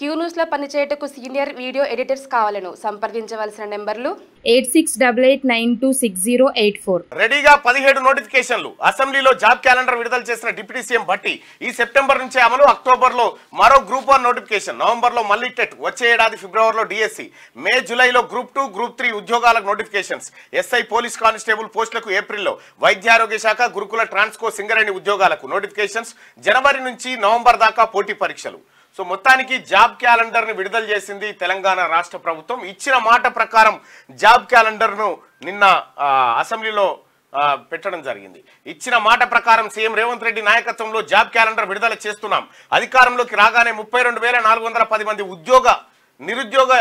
Q news లో పనిచేయటకు senior video editors కావాలను సంప్రదించవలసిన నెంబర్లు 8688926084. రెడీగా 17 నోటిఫికేషన్లు. అసెంబ్లీలో జాబ్ క్యాలెండర్ విడుదల చేసిన డిప్యూటీ సీఎం భట్టి ఈ సెప్టెంబర్ నుంచే అమలు. అక్టోబర్లో మరో గ్రూప్ 1 నోటిఫికేషన్, నవంబర్లో మళ్లీ టెట్, వచ్చే ఏడాది ఫిబ్రవరిలో డిఎస్సి, మే జూలైలో గ్రూప్ 2 గ్రూప్ 3 ఉద్యోగాలకు నోటిఫికేషన్స్, ఎస్ఐ పోలీస్ కానిస్టేబుల్ పోస్టులకు ఏప్రిల్లో, వైద్యారోగ్య శాఖ గురుకుల ట్రాన్స్కో సింగరేణి ఉద్యోగాలకు నోటిఫికేషన్స్, జనవరి నుంచి నవంబర్ దాకా పోటీ పరీక్షలు. సో మొత్తానికి జాబ్ క్యాలెండర్ ని విడుదల చేసింది తెలంగాణ రాష్ట్ర ప్రభుత్వం. ఇచ్చిన మాట ప్రకారం జాబ్ క్యాలెండర్ ను నిన్న అసెంబ్లీలో పెట్టడం జరిగింది. ఇచ్చిన మాట ప్రకారం సీఎం రేవంత్ రెడ్డి నాయకత్వంలో జాబ్ క్యాలెండర్ విడుదల చేస్తున్నాం. అధికారంలోకి రాగానే 32,410 మంది నిరుద్యోగ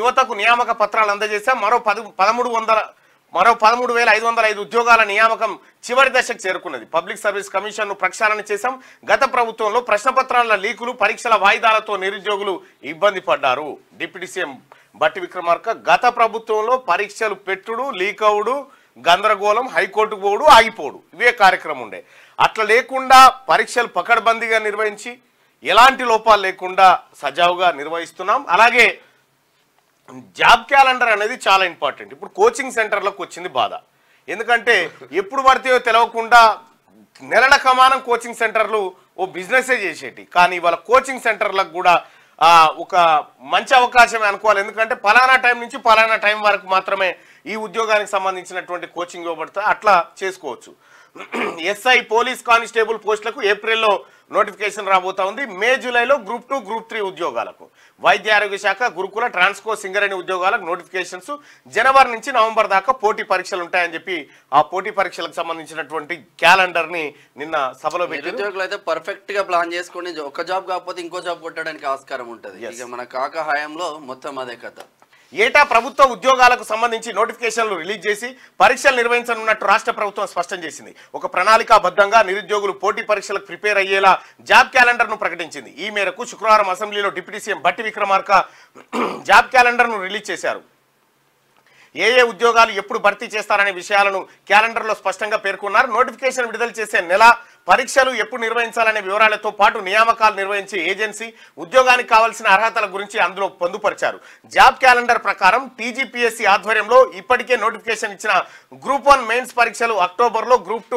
యువతకు నియామక పత్రాలు అందజేశాం. మరో 13,505 ఉద్యోగాల నియామకం చివరి దశకు చేరుకున్నది. పబ్లిక్ సర్వీస్ కమిషన్ ను ప్రక్షాళన చేశాం. గత ప్రభుత్వంలో ప్రశ్నపత్రాల లీకులు, పరీక్షల వాయిదాలతో నిరుద్యోగులు ఇబ్బంది పడ్డారు. డిప్యూటీ సీఎం బట్టి విక్రమార్క గత ప్రభుత్వంలో పరీక్షలు పెట్టుడు, లీకవుడు, గందరగోళం, హైకోర్టుకు పోవుడు, ఆగిపోడు ఇవే కార్యక్రమం ఉండే. అట్లా లేకుండా పరీక్షలు పకడ్బందీగా నిర్వహించి ఎలాంటి లోపాలు లేకుండా సజావుగా నిర్వహిస్తున్నాం. అలాగే జాబ్ క్యాలెండర్ అనేది చాలా ఇంపార్టెంట్. ఇప్పుడు కోచింగ్ సెంటర్లకు వచ్చింది బాధ. ఎందుకంటే ఎప్పుడు పడితే తెలియకుండా నెలల కమానం కోచింగ్ సెంటర్లు ఓ బిజినెసే చేసేటి. కానీ ఇవాళ కోచింగ్ సెంటర్లకు కూడా ఒక మంచి అవకాశమే అనుకోవాలి. ఎందుకంటే పలానా టైం నుంచి పలానా టైం వరకు మాత్రమే ఈ ఉద్యోగానికి సంబంధించినటువంటి కోచింగ్ ఇవ్వబడుతుంది. అట్లా చేసుకోవచ్చు. ఎస్ఐ పోలీస్ కానిస్టేబుల్ పోస్టులకు ఏప్రిల్లో నోటిఫికేషన్ రాబోతా ఉంది. మే జూలైలో గ్రూప్ 2 గ్రూప్ 3 ఉద్యోగాలకు, వైద్య ఆరోగ్య శాఖ గురుకుల ట్రాన్స్కో సింగరేణి ఉద్యోగాలకు నోటిఫికేషన్స్, జనవరి నుంచి నవంబర్ దాకా పోటీ పరీక్షలు ఉంటాయని చెప్పి ఆ పోటీ పరీక్షలకు సంబంధించినటువంటి క్యాలెండర్ ని నిన్న సభలో పెట్టి నిరుద్యోగులు అయితే పర్ఫెక్ట్ గా ప్లాన్ చేసుకుని ఒక జాబ్ కాకపోతే ఇంకో జాబ్ కొట్టడానికి ఆస్కారం ఉంటుంది. ఇక మన కాక హయాంలో మొత్తం అదే కథ. ఏటా ప్రభుత్వ ఉద్యోగాలకు సంబంధించి నోటిఫికేషన్లు రిలీజ్ చేసి పరీక్షలు నిర్వహించనున్నట్టు రాష్ట్ర ప్రభుత్వం స్పష్టం చేసింది. ఒక ప్రణాళికాబద్ధంగా నిరుద్యోగులు పోటీ పరీక్షలకు ప్రిపేర్ అయ్యేలా జాబ్ క్యాలెండర్ ను ప్రకటించింది. ఈ మేరకు శుక్రవారం అసెంబ్లీలో డిప్యూటీ సీఎం బట్టి విక్రమార్క జాబ్ క్యాలెండర్ ను రిలీజ్ చేశారు. ఏ ఉద్యోగాలు ఎప్పుడు భర్తీ చేస్తారనే విషయాలను క్యాలెండర్లో స్పష్టంగా పేర్కొన్నారు. నోటిఫికేషన్ విడుదల చేసే నెల, పరీక్షలు ఎప్పుడు నిర్వహించాలనే వివరాలతో పాటు నియామకాలు నిర్వహించే ఏజెన్సీ, ఉద్యోగానికి కావాల్సిన అర్హతల గురించి అందులో పొందుపరిచారు. జాబ్ క్యాలెండర్ ప్రకారం టీజీపీఎస్సీ ఆధ్వర్యంలో ఇప్పటికే నోటిఫికేషన్ ఇచ్చిన గ్రూప్ 1 మెయిన్స్ పరీక్షలు అక్టోబర్లో, గ్రూప్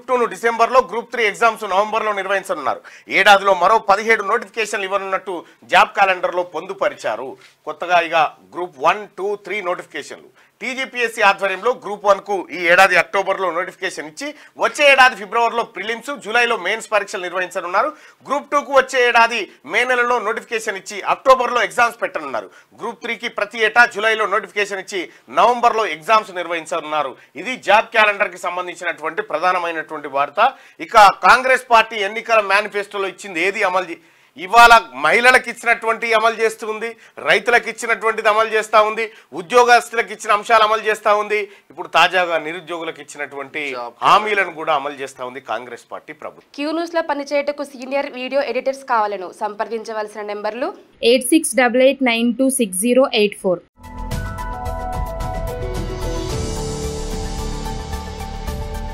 2ను డిసెంబర్లో, గ్రూప్ 3 ఎగ్జామ్స్ నవంబర్లో నిర్వహించనున్నారు. ఏడాదిలో మరో 17 నోటిఫికేషన్లు ఇవ్వనున్నట్టు జాబ్ క్యాలెండర్లో పొందుపరిచారు. కొత్తగా ఇక గ్రూప్ 1, 2, 3 నోటిఫికేషన్లు టీజీపీఎస్సీ ఆధ్వర్యంలో గ్రూప్ 1కు ఈ ఏడాది అక్టోబర్లో నోటిఫికేషన్ ఇచ్చి వచ్చే ఏడాది ఫిబ్రవరిలో ప్రిలిమ్స్, జూలైలో మెయిన్స్ పరీక్షలు నిర్వహించనున్నారు. గ్రూప్ 2కు వచ్చే ఏడాది మే నెలలో నోటిఫికేషన్ ఇచ్చి అక్టోబర్లో ఎగ్జామ్స్ పెట్టనున్నారు. గ్రూప్ 3కి ప్రతి ఏటా జూలైలో నోటిఫికేషన్ ఇచ్చి నవంబర్లో ఎగ్జామ్స్ నిర్వహించనున్నారు. ఇది జాబ్ క్యాలెండర్ కి సంబంధించినటువంటి ప్రధానమైనటువంటి వార్త. ఇక కాంగ్రెస్ పార్టీ ఎన్నికల మేనిఫెస్టోలో ఇచ్చింది ఏది అమలు ఇవాళ మహిళలకు ఇచ్చినటువంటి అమలు చేస్తూ ఉంది, రైతులకు ఇచ్చినటువంటిది అమలు చేస్తూ ఉంది, ఉద్యోగస్తులకు ఇచ్చిన అంశాలు అమలు చేస్తూ ఉంది. ఇప్పుడు తాజాగా నిరుద్యోగులకు ఇచ్చినటువంటి హామీలను కూడా అమలు చేస్తూ ఉంది కాంగ్రెస్ పార్టీ ప్రభుత్వం. క్యూ న్యూస్ లో పనిచేయటకు సీనియర్ వీడియో ఎడిటర్స్ కావాలను సంప్రదించవలసిన నెంబర్లు 8688926084.